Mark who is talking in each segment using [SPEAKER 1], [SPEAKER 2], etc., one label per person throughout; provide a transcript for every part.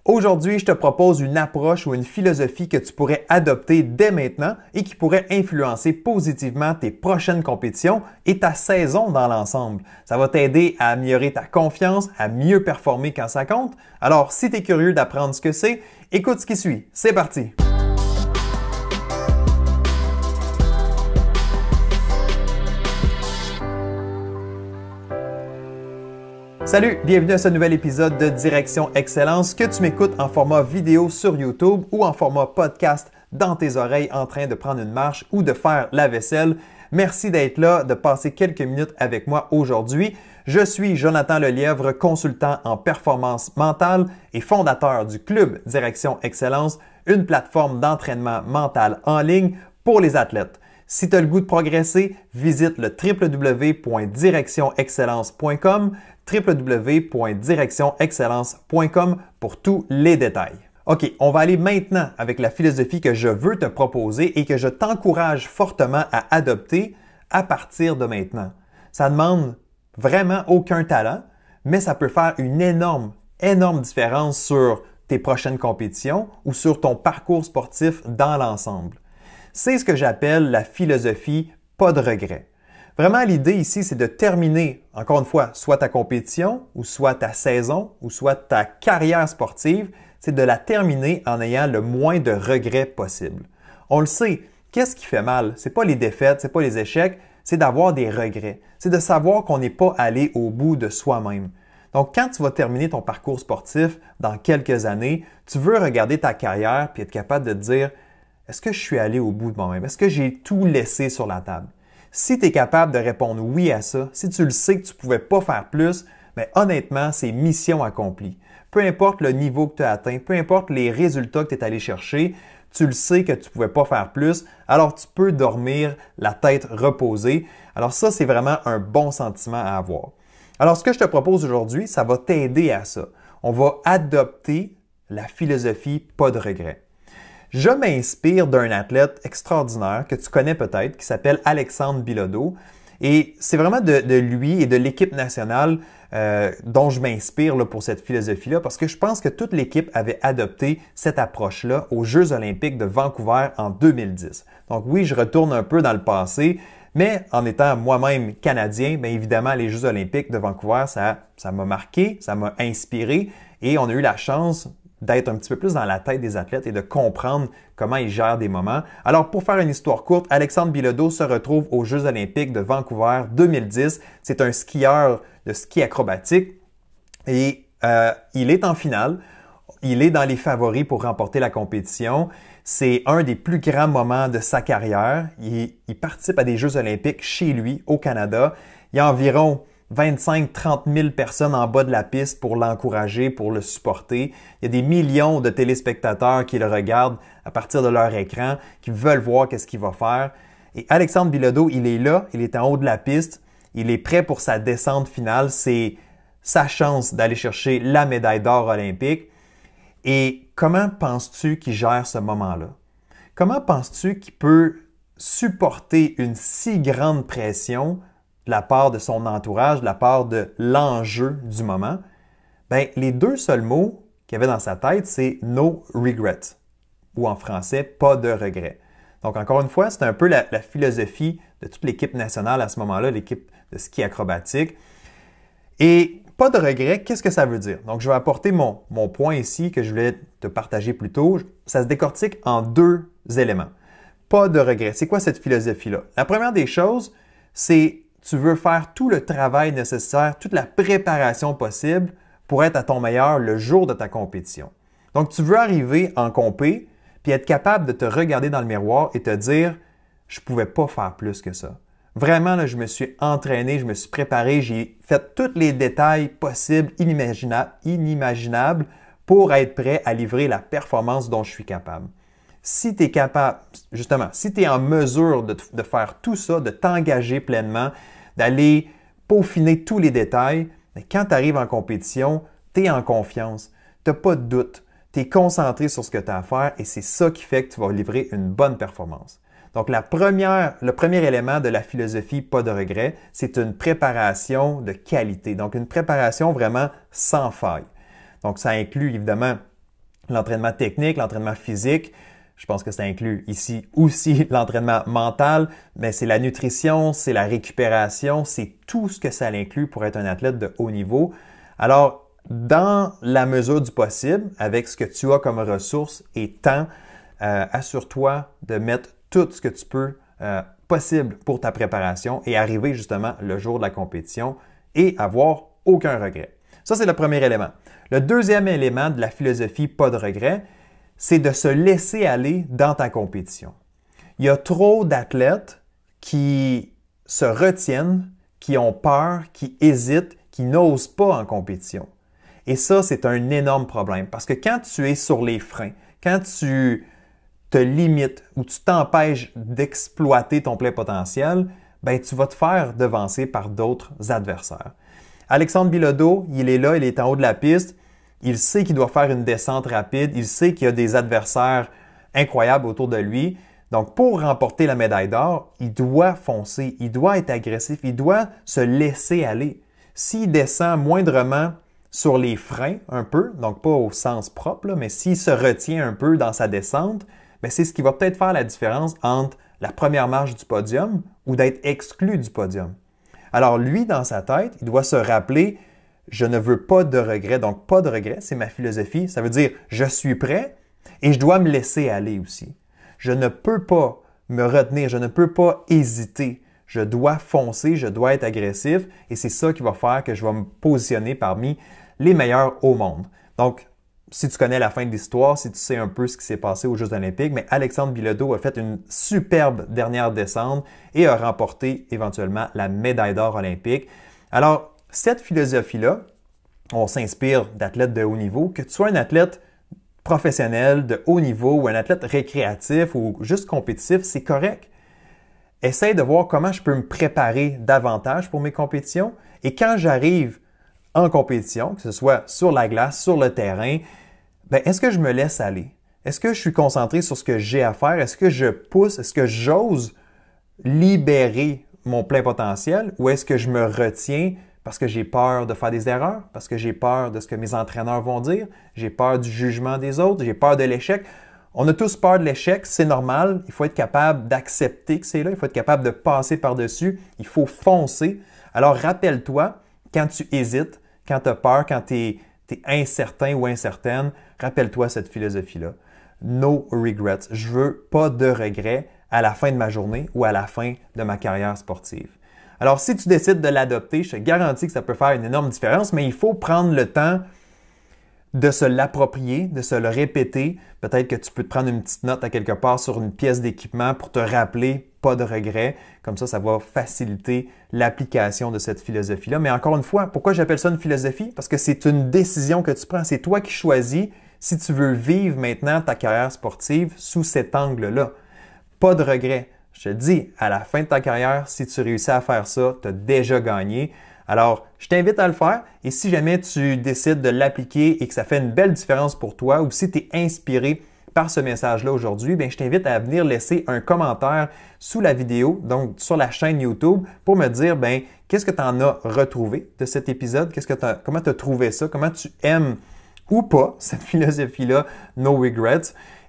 [SPEAKER 1] Aujourd'hui, je te propose une approche ou une philosophie que tu pourrais adopter dès maintenant et qui pourrait influencer positivement tes prochaines compétitions et ta saison dans l'ensemble. Ça va t'aider à améliorer ta confiance, à mieux performer quand ça compte. Alors, si tu es curieux d'apprendre ce que c'est, écoute ce qui suit. C'est parti! Salut, bienvenue à ce nouvel épisode de Direction Excellence que tu m'écoutes en format vidéo sur YouTube ou en format podcast dans tes oreilles en train de prendre une marche ou de faire la vaisselle. Merci d'être là, de passer quelques minutes avec moi aujourd'hui. Je suis Jonathan Lelièvre, consultant en performance mentale et fondateur du Club Direction Excellence, une plateforme d'entraînement mental en ligne pour les athlètes. Si tu as le goût de progresser, visite le www.directionexcellence.com, www.directionexcellence.com pour tous les détails. OK, on va aller maintenant avec la philosophie que je veux te proposer et que je t'encourage fortement à adopter à partir de maintenant. Ça demande vraiment aucun talent, mais ça peut faire une énorme différence sur tes prochaines compétitions ou sur ton parcours sportif dans l'ensemble. C'est ce que j'appelle la philosophie pas de regret. Vraiment, l'idée ici, c'est de terminer, encore une fois, soit ta compétition, ou soit ta saison, ou soit ta carrière sportive, c'est de la terminer en ayant le moins de regrets possible. On le sait, qu'est-ce qui fait mal? C'est pas les défaites, c'est pas les échecs, c'est d'avoir des regrets. C'est de savoir qu'on n'est pas allé au bout de soi-même. Donc, quand tu vas terminer ton parcours sportif dans quelques années, tu veux regarder ta carrière puis être capable de te dire est-ce que je suis allé au bout de moi-même? Est-ce que j'ai tout laissé sur la table? Si tu es capable de répondre oui à ça, si tu le sais que tu ne pouvais pas faire plus, bien, honnêtement, c'est mission accomplie. Peu importe le niveau que tu as atteint, peu importe les résultats que tu es allé chercher, tu le sais que tu ne pouvais pas faire plus, alors tu peux dormir la tête reposée. Alors ça, c'est vraiment un bon sentiment à avoir. Alors ce que je te propose aujourd'hui, ça va t'aider à ça. On va adopter la philosophie pas de regret. Je m'inspire d'un athlète extraordinaire que tu connais peut-être, qui s'appelle Alexandre Bilodeau. Et c'est vraiment de lui et de l'équipe nationale dont je m'inspire pour cette philosophie-là, parce que je pense que toute l'équipe avait adopté cette approche-là aux Jeux olympiques de Vancouver en 2010. Donc oui, je retourne un peu dans le passé, mais en étant moi-même Canadien, bien évidemment, les Jeux olympiques de Vancouver, ça m'a marqué, ça m'a inspiré et on a eu la chance d'être un petit peu plus dans la tête des athlètes et de comprendre comment ils gèrent des moments. Alors, pour faire une histoire courte, Alexandre Bilodeau se retrouve aux Jeux olympiques de Vancouver 2010. C'est un skieur de ski acrobatique et il est en finale. Il est dans les favoris pour remporter la compétition. C'est un des plus grands moments de sa carrière. Il participe à des Jeux olympiques chez lui, au Canada. Il y a environ 25-30 000 personnes en bas de la piste pour l'encourager, pour le supporter. Il y a des millions de téléspectateurs qui le regardent à partir de leur écran, qui veulent voir qu'est-ce qu'il va faire. Et Alexandre Bilodeau, il est là, il est en haut de la piste, il est prêt pour sa descente finale. C'est sa chance d'aller chercher la médaille d'or olympique. Et comment penses-tu qu'il gère ce moment-là? Comment penses-tu qu'il peut supporter une si grande pression de la part de son entourage, de la part de l'enjeu du moment? Bien, les deux seuls mots qu'il y avait dans sa tête, c'est « no regret » ou en français « pas de regret ». Donc, encore une fois, c'est un peu la philosophie de toute l'équipe nationale à ce moment-là, l'équipe de ski acrobatique. Et pas de regret, qu'est-ce que ça veut dire? Donc, je vais apporter mon point ici que je voulais te partager plus tôt. Ça se décortique en deux éléments. Pas de regret. C'est quoi cette philosophie-là? La première des choses, c'est tu veux faire tout le travail nécessaire, toute la préparation possible pour être à ton meilleur le jour de ta compétition. Donc, tu veux arriver en compé puis être capable de te regarder dans le miroir et te dire « je ne pouvais pas faire plus que ça ». Vraiment, là, je me suis entraîné, je me suis préparé, j'ai fait tous les détails possibles, inimaginables pour être prêt à livrer la performance dont je suis capable. Si tu es capable, justement, si tu es en mesure de faire tout ça, de t'engager pleinement, d'aller peaufiner tous les détails, mais quand tu arrives en compétition, tu es en confiance, tu n'as pas de doute, tu es concentré sur ce que tu as à faire et c'est ça qui fait que tu vas livrer une bonne performance. Donc, le premier élément de la philosophie pas de regret, c'est une préparation de qualité. Donc, une préparation vraiment sans faille. Donc, ça inclut évidemment l'entraînement technique, l'entraînement physique. Je pense que ça inclut ici aussi l'entraînement mental, mais c'est la nutrition, c'est la récupération, c'est tout ce que ça inclut pour être un athlète de haut niveau. Alors, dans la mesure du possible, avec ce que tu as comme ressources et temps, assure-toi de mettre tout ce que tu peux possible pour ta préparation et arriver justement le jour de la compétition et avoir aucun regret. Ça, c'est le premier élément. Le deuxième élément de la philosophie pas de regret, c'est de se laisser aller dans ta compétition. Il y a trop d'athlètes qui se retiennent, qui ont peur, qui hésitent, qui n'osent pas en compétition. Et ça, c'est un énorme problème parce que quand tu es sur les freins, quand tu te limites ou tu t'empêches d'exploiter ton plein potentiel, ben, tu vas te faire devancer par d'autres adversaires. Alexandre Bilodeau, il est là, il est en haut de la piste. Il sait qu'il doit faire une descente rapide. Il sait qu'il y a des adversaires incroyables autour de lui. Donc, pour remporter la médaille d'or, il doit foncer, il doit être agressif, il doit se laisser aller. S'il descend moindrement sur les freins un peu, donc pas au sens propre, mais s'il se retient un peu dans sa descente, bien, c'est ce qui va peut-être faire la différence entre la première marche du podium ou d'être exclu du podium. Alors, lui, dans sa tête, il doit se rappeler je ne veux pas de regrets. Donc, pas de regrets, c'est ma philosophie. Ça veut dire, je suis prêt et je dois me laisser aller aussi. Je ne peux pas me retenir, je ne peux pas hésiter. Je dois foncer, je dois être agressif et c'est ça qui va faire que je vais me positionner parmi les meilleurs au monde. Donc, si tu connais la fin de l'histoire, si tu sais un peu ce qui s'est passé aux Jeux olympiques, mais Alexandre Bilodeau a fait une superbe dernière descente et a remporté éventuellement la médaille d'or olympique. Alors, cette philosophie-là, on s'inspire d'athlètes de haut niveau, que tu sois un athlète professionnel de haut niveau ou un athlète récréatif ou juste compétitif, c'est correct. Essaye de voir comment je peux me préparer davantage pour mes compétitions et quand j'arrive en compétition, que ce soit sur la glace, sur le terrain, ben, est-ce que je me laisse aller? Est-ce que je suis concentré sur ce que j'ai à faire? Est-ce que je pousse? Est-ce que j'ose libérer mon plein potentiel ou est-ce que je me retiens parce que j'ai peur de faire des erreurs, parce que j'ai peur de ce que mes entraîneurs vont dire, j'ai peur du jugement des autres, j'ai peur de l'échec. On a tous peur de l'échec, c'est normal. Il faut être capable d'accepter que c'est là, il faut être capable de passer par-dessus, il faut foncer. Alors rappelle-toi, quand tu hésites, quand tu as peur, quand tu es incertain ou incertaine, rappelle-toi cette philosophie-là. No regrets. Je veux pas de regrets à la fin de ma journée ou à la fin de ma carrière sportive. Alors, si tu décides de l'adopter, je te garantis que ça peut faire une énorme différence, mais il faut prendre le temps de se l'approprier, de se le répéter. Peut-être que tu peux te prendre une petite note à quelque part sur une pièce d'équipement pour te rappeler pas de regrets. Comme ça va faciliter l'application de cette philosophie-là. Mais encore une fois, pourquoi j'appelle ça une philosophie? Parce que c'est une décision que tu prends. C'est toi qui choisis si tu veux vivre maintenant ta carrière sportive sous cet angle-là. Pas de regrets. Je te dis, à la fin de ta carrière, si tu réussis à faire ça, tu as déjà gagné. Alors, je t'invite à le faire et si jamais tu décides de l'appliquer et que ça fait une belle différence pour toi ou si tu es inspiré par ce message-là aujourd'hui, bien, je t'invite à venir laisser un commentaire sous la vidéo, donc sur la chaîne YouTube, pour me dire, bien, qu'est-ce que tu en as retrouvé de cet épisode? Comment tu as trouvé ça? Comment tu aimes ou pas cette philosophie-là, no regrets?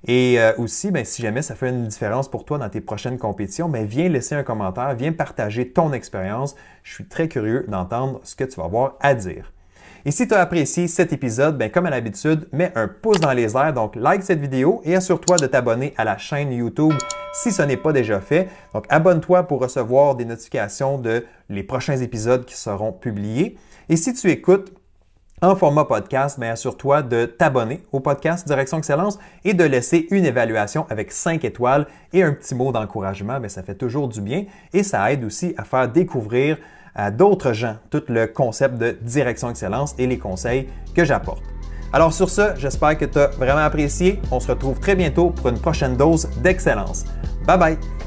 [SPEAKER 1] Et aussi, bien, si jamais ça fait une différence pour toi dans tes prochaines compétitions, bien, viens laisser un commentaire, viens partager ton expérience. Je suis très curieux d'entendre ce que tu vas avoir à dire. Et si tu as apprécié cet épisode, bien, comme à l'habitude, mets un pouce dans les airs, donc like cette vidéo et assure-toi de t'abonner à la chaîne YouTube si ce n'est pas déjà fait. Donc, abonne-toi pour recevoir des notifications de les prochains épisodes qui seront publiés. Et si tu écoutes en format podcast, bien, assure-toi de t'abonner au podcast Direction Excellence et de laisser une évaluation avec 5 étoiles et un petit mot d'encouragement. Bien, ça fait toujours du bien et ça aide aussi à faire découvrir à d'autres gens tout le concept de Direction Excellence et les conseils que j'apporte. Alors sur ce, j'espère que tu as vraiment apprécié. On se retrouve très bientôt pour une prochaine dose d'excellence. Bye bye!